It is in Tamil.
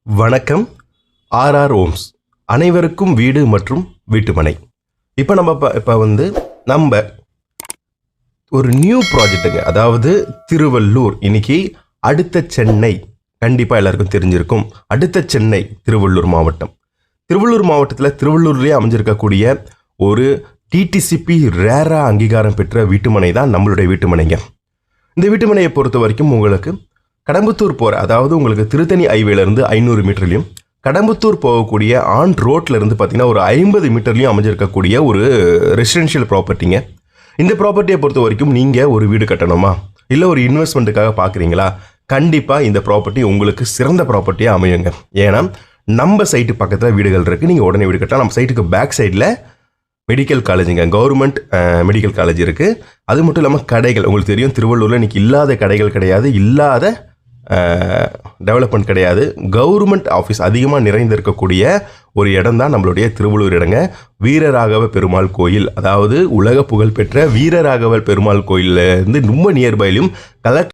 வணக்கம். ஆர்ஆர் ஹோம்ஸ் அனைவருக்கும் வீடு மற்றும் வீட்டுமனை. இப்போ நம்ம ஒரு நியூ ப்ராஜெக்ட்டுங்க, அதாவது திருவள்ளூர். இன்னைக்கு அடுத்த சென்னை கண்டிப்பாக எல்லாருக்கும் தெரிஞ்சிருக்கும். அடுத்த சென்னை திருவள்ளூர் மாவட்டம். திருவள்ளூர் மாவட்டத்தில் திருவள்ளூர்லேயே அமைஞ்சிருக்கக்கூடிய ஒரு டிடிசிபி ரேரா அங்கீகாரம் பெற்ற வீட்டுமனை தான் நம்மளுடைய வீட்டுமனைங்க. இந்த வீட்டுமனையை பொறுத்த வரைக்கும் உங்களுக்கு கடம்பத்தூர் போகிற, அதாவது உங்களுக்கு திருத்தணி ஹைவேலேருந்து 500 மீட்டர்லையும், கடம்பத்தூர் போகக்கூடிய ஆன் ரோட்லேருந்து பார்த்தீங்கன்னா ஒரு 50 மீட்டர்லையும் அமைஞ்சிருக்கக்கூடிய ஒரு ரெசிடென்ஷியல் ப்ராப்பர்ட்டிங்க. இந்த ப்ராப்பர்ட்டியை பொறுத்த வரைக்கும் நீங்கள் ஒரு வீடு கட்டணுமா, இல்லை ஒரு இன்வெஸ்ட்மெண்ட்டுக்காக பார்க்குறீங்களா, கண்டிப்பாக இந்த ப்ராப்பர்ட்டி உங்களுக்கு சிறந்த ப்ராப்பர்ட்டியாக அமையுங்க. ஏன்னா நம்ம சைட்டு பக்கத்தில் வீடுகள் இருக்குது, நீங்கள் உடனே வீடு கட்டலாம். நம்ம சைட்டுக்கு பேக் சைடில் மெடிக்கல் காலேஜுங்க, கவர்மெண்ட் மெடிக்கல் காலேஜ் இருக்குது. அது மட்டும் இல்லாமல் கடைகள், உங்களுக்கு தெரியும் திருவள்ளூரில் இன்றைக்கி இல்லாத கடைகள் கிடையாது, இல்லாத டெவலப்மெண்ட் கிடையாது. கவர்மெண்ட் ஆஃபீஸ் அதிகமாக நிறைந்திருக்கக்கூடிய ஒரு இடம் தான் நம்மளுடைய திருவள்ளூர் இடங்க. வீரராகவ பெருமாள் கோயில், அதாவது உலக புகழ்பெற்ற வீரராகவ பெருமாள் கோயிலேருந்து ரொம்ப நியர்பைலையும் கலெக்ட்